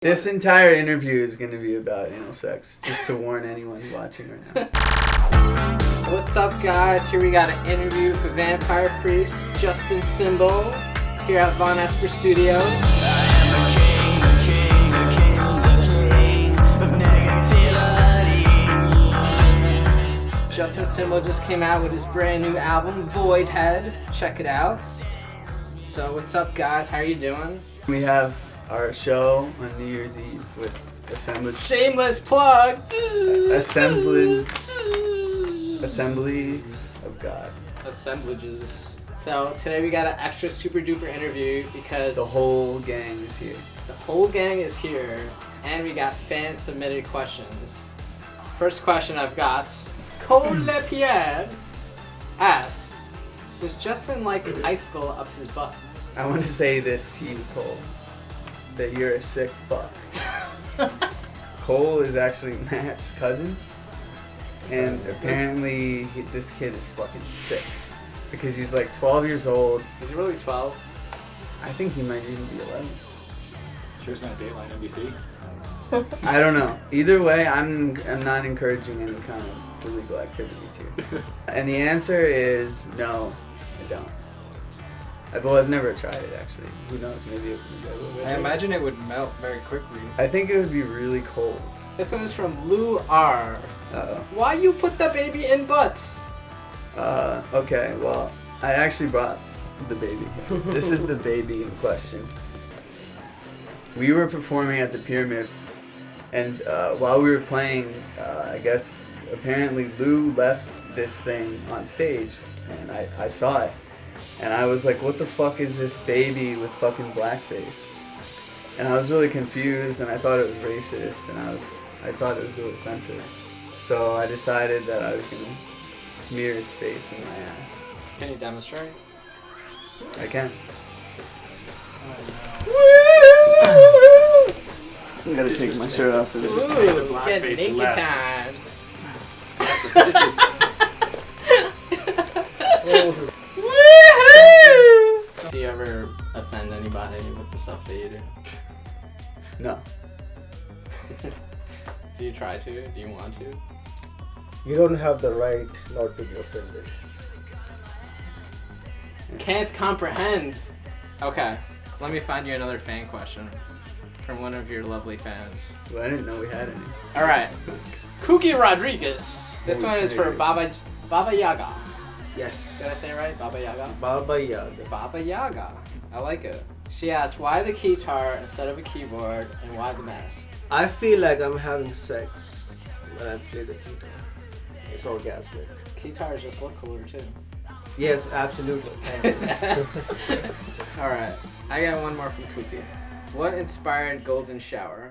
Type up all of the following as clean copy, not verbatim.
This entire interview is going to be about anal sex, just to warn anyone watching right now. What's up, guys? Here we got an interview for VampireFreaks with Justin Symbol here at Vonesper Studios. Justin Symbol just came out with his brand new album, VΩIDHEAD. Check it out. So what's up, guys? How are you doing? We have our show on New Year's Eve with assemblage. Shameless plug! Assembly of God. Assemblages. So today we got an extra super duper interview because The whole gang is here. the whole gang is here and we got fan submitted questions. First question I've got, Cole Pierre asked, does Justin like icicle up his butt? I want to say this to you, Cole, that you're a sick fuck. Cole is actually Matt's cousin, and apparently this kid is fucking sick because he's like 12 years old. Is he really 12? I think he might even be 11. Sure it's not Dateline NBC? I don't know. Either way, I'm not encouraging any kind of illegal activities here. And the answer is no, I don't. I've never tried it actually. Who knows? Maybe I will. I imagine it would melt very quickly. I think it would be really cold. This one is from Lou R. Uh-oh. Why you put the baby in butts? Okay, well, I actually brought the baby. This is the baby in question. We were performing at the Pyramid, and while we were playing, I guess apparently Lou left this thing on stage, and I saw it. And I was like, what the fuck is this baby with fucking blackface? And I was really confused, and I thought it was racist, and I thought it was really offensive. So I decided that I was gonna smear its face in my ass. Can you demonstrate? I can. I'm gonna take my shirt off for this. Ooh, get blackface naked less. time. Do you ever offend anybody with the stuff that you do? No. Do you try to? Do you want to? You don't have the right not to be offended. Can't comprehend. Okay, let me find you another fan question from one of your lovely fans. Well, I didn't know we had any. All right, Cookie Rodriguez. This one is for Baba Yaga. Yes. Did I say it right? Baba Yaga? Baba Yaga. Baba Yaga. I like it. She asked, why the guitar instead of a keyboard, and why the mask? I feel like I'm having sex when I play the guitar. It's orgasmic. Guitars just look cooler too. Yes, absolutely. All right, I got one more from Cookie. What inspired Golden Shower?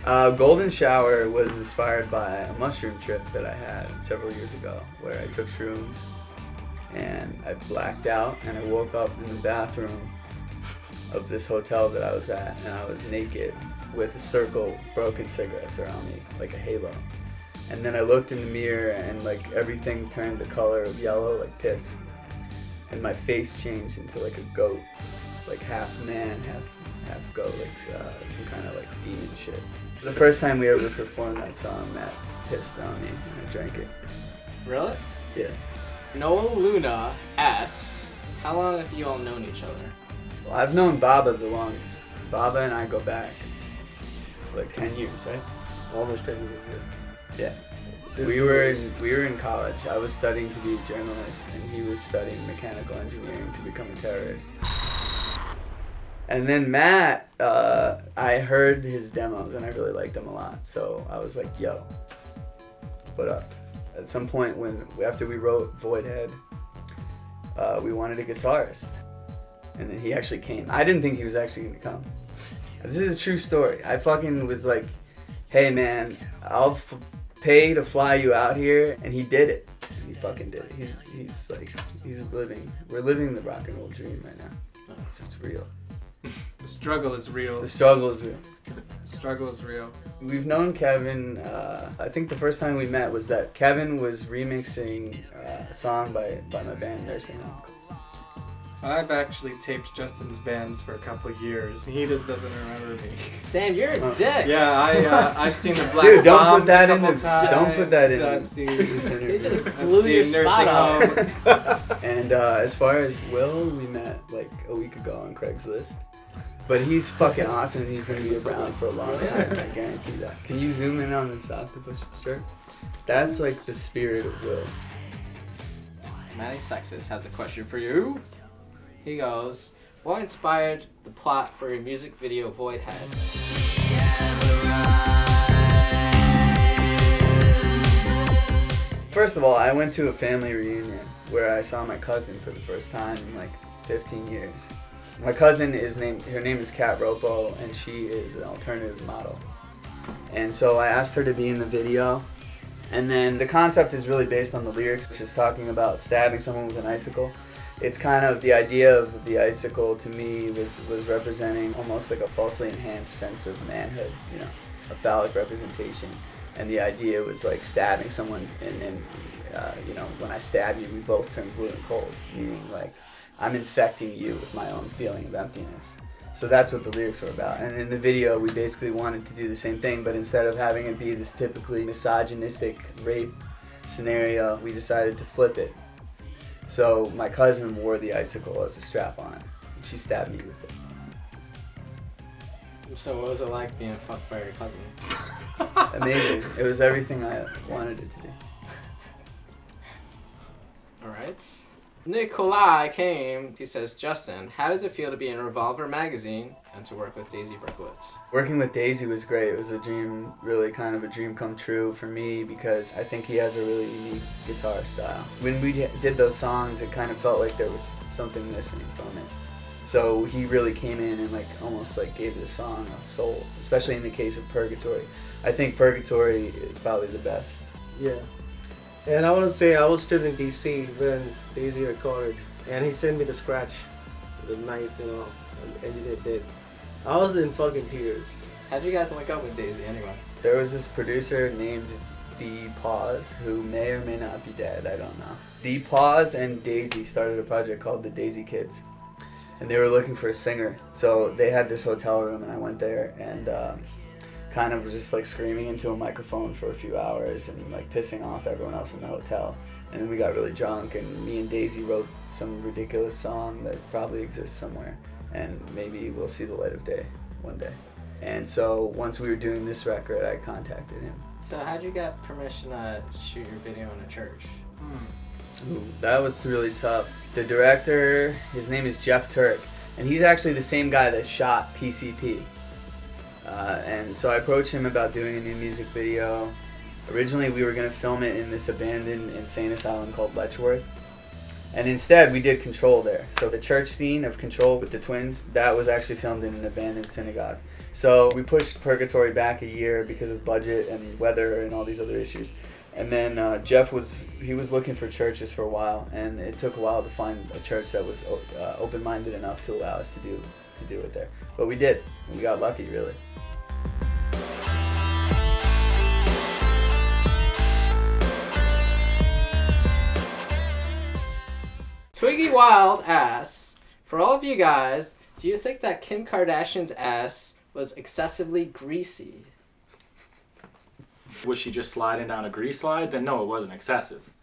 Golden Shower was inspired by a mushroom trip that I had several years ago where I took shrooms and I blacked out and I woke up in the bathroom of this hotel that I was at and I was naked with a circle of broken cigarettes around me, like a halo. And then I looked in the mirror and like everything turned the color of yellow, like piss. And my face changed into like a goat, like half man, half goat, like some kind of like demon shit. The first time we ever performed that song, Matt pissed on me and I drank it. Really? Yeah. Noel Luna asks, how long have you all known each other? Well, I've known Baba the longest. Baba and I go back like 10 years, right? Almost 10 years. Yeah. We were in college. I was studying to be a journalist and he was studying mechanical engineering to become a terrorist. And then Matt, I heard his demos and I really liked them a lot. So I was like, yo, what up? At some point after we wrote VΩIDHEAD, we wanted a guitarist. And then he actually came. I didn't think he was actually gonna come. This is a true story. I fucking was like, hey man, I'll pay to fly you out here. And he did it. And he fucking did it. We're living the rock and roll dream right now. It's real. The struggle is real. The struggle is real. Struggle is real. We've known Kevin, I think the first time we met was that Kevin was remixing a song by my band Nursing Home. I've actually taped Justin's bands for a couple of years. He just doesn't remember me. Damn, you're a dick. Yeah, I've seen the Black Dude, don't Bombs put that a in the. couple times. Don't put that in. I've seen. This You interview. just I've blew your seen spot Nursing up. Home. And as far as Will, we met like a week ago on Craigslist. But he's fucking awesome and he's going to be around for a long time, I guarantee that. Can you zoom in on this octopus shirt? That's like the spirit of Will. Manny Sexus has a question for you. He goes, what inspired the plot for your music video VΩIDHEAD? First of all, I went to a family reunion where I saw my cousin for the first time in like 15 years. My cousin her name is Kat Ropo, and she is an alternative model. And so I asked her to be in the video. And then the concept is really based on the lyrics, which is talking about stabbing someone with an icicle. It's kind of the idea of the icicle to me was representing almost like a falsely enhanced sense of manhood, you know, a phallic representation. And the idea was like stabbing someone and you know, when I stab you, we both turn blue and cold, meaning like I'm infecting you with my own feeling of emptiness. So that's what the lyrics were about. And in the video, we basically wanted to do the same thing, but instead of having it be this typically misogynistic rape scenario, we decided to flip it. So my cousin wore the icicle as a strap-on, and she stabbed me with it. So what was it like being fucked by your cousin? Amazing. It was everything I wanted it to be. Alright. Nikolai came, he says, Justin, how does it feel to be in Revolver magazine and to work with Daisy Berkowitz? Working with Daisy was great. It was a dream, really kind of a dream come true for me because I think he has a really unique guitar style. When we did those songs, it kind of felt like there was something missing from it. So he really came in and like almost like gave the song a soul, especially in the case of Purgatory. I think Purgatory is probably the best. Yeah. And I want to say I was still in DC when Daisy recorded, and he sent me the scratch the night, you know, the engineer did. I was in fucking tears. How'd you guys link up with Daisy anyway? There was this producer named The Pause who may or may not be dead, I don't know. The Pause and Daisy started a project called the Daisy Kids. And they were looking for a singer. So they had this hotel room and I went there and kind of was just like screaming into a microphone for a few hours and like pissing off everyone else in the hotel. And then we got really drunk and me and Daisy wrote some ridiculous song that probably exists somewhere. And maybe we'll see the light of day one day. And so once we were doing this record, I contacted him. So how'd you get permission to shoot your video in a church? Ooh, that was really tough. The director, his name is Jeff Turk, and he's actually the same guy that shot PCP. And so I approached him about doing a new music video. Originally, we were going to film it in this abandoned insane asylum called Letchworth. And instead, we did Control there. So the church scene of Control with the twins, that was actually filmed in an abandoned synagogue. So we pushed Purgatory back a year because of budget and weather and all these other issues. And then Jeff was looking for churches for a while, and it took a while to find a church that was open-minded enough to allow us to do it there. But we did. We got lucky, really. Twiggy Wild asks, for all of you guys, do you think that Kim Kardashian's ass was excessively greasy? Was she just sliding down a grease slide? Then no, it wasn't excessive.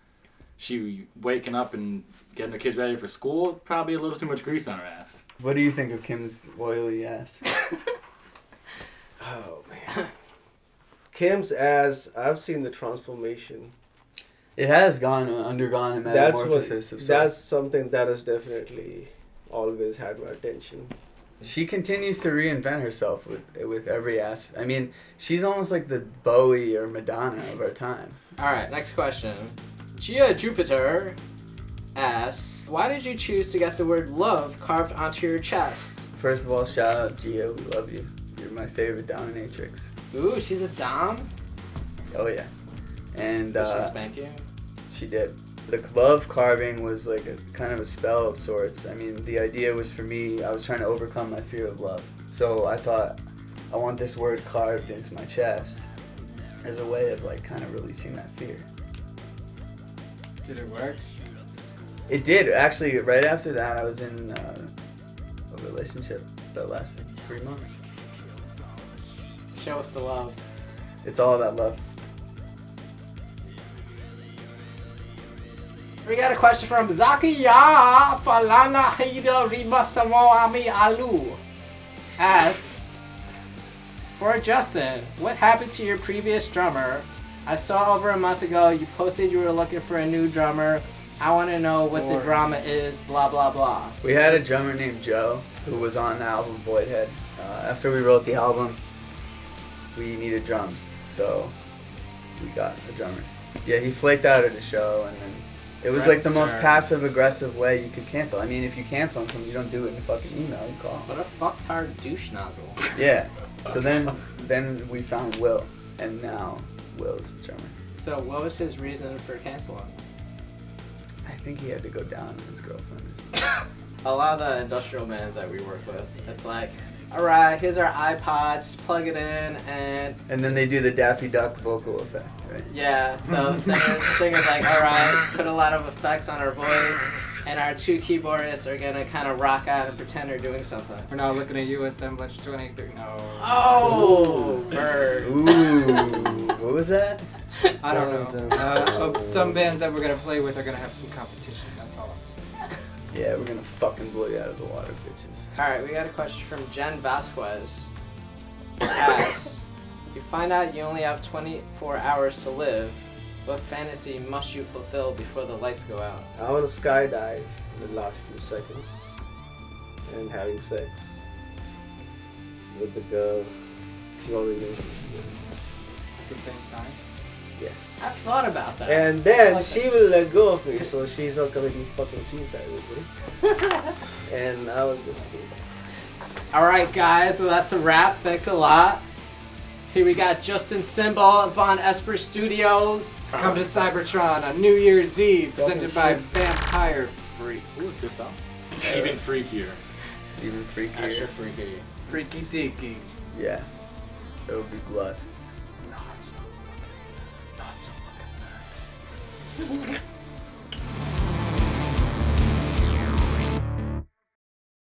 She waking up and getting the kids ready for school, probably a little too much grease on her ass. What do you think of Kim's oily ass? Oh, man. Kim's ass, I've seen the transformation. It has undergone a metamorphosis of sorts. That's something that has definitely always had my attention. She continues to reinvent herself with every ass. I mean, she's almost like the Bowie or Madonna of our time. Alright, next question. Gia Jupiter asks, why did you choose to get the word love carved onto your chest? First of all, shout out Gia, we love you. You're my favorite dominatrix. Ooh, she's a dom? Oh yeah. And Did she spank you? She did. The love carving was like a kind of a spell of sorts. I mean, the idea was for me, I was trying to overcome my fear of love. So I thought, I want this word carved into my chest as a way of like kind of releasing that fear. Did it work? It did. Actually, right after that, I was in a relationship that lasted 3 months. Show us the love. It's all about love. We got a question from Zakiya Falana Hida Rima Samoami Alu. Asks, for Justin, what happened to your previous drummer? I saw over a month ago you posted you were looking for a new drummer. I want to know what the drama is, blah, blah, blah. We had a drummer named Joe who was on the album VΩIDHEAD. After we wrote the album, we needed drums, so we got a drummer. Yeah, he flaked out at a show, and then it was like the most passive-aggressive way you could cancel. I mean, if you cancel on something, you don't do it in a fucking email, you call. What a fucktard douche nozzle. Yeah, so then we found Will, and now Will's the drummer. So what was his reason for canceling? I think he had to go down on his girlfriend. A lot of the industrial bands that we work with, it's like, alright, here's our iPod, just plug it in, and then they do the Daffy Duck vocal effect, right? yeah, so the singer's like, alright, put a lot of effects on our voice, and our 2 keyboardists are gonna kind of rock out and pretend they're doing something. We're now looking at you at Assemblage 23. No. Oh, bird. Ooh, what was that? I don't know. Some bands that we're gonna play with are gonna have some competition. That's all I'm saying. Yeah, we're gonna fucking blow you out of the water, bitches. Alright, we got a question from Jen Vasquez. Asks, you find out you only have 24 hours to live. What fantasy must you fulfill before the lights go out? I want to skydive in the last few seconds and having sex with the girl. She already knows who she is. At the same time. Yes. I've thought about that. And then she will let go of me, so she's not committing fucking suicide with me. And I will just be. Alright guys, well that's a wrap. Thanks a lot. Here we got Justin Symbol of Vonesper Studios. Come to Cybertron on New Year's Eve, presented by VampireFreaks. Ooh, good song. Even freakier. Even freakier. Extra freaky. Freaky deaky. Yeah. There will be blood. Not so fucking bad.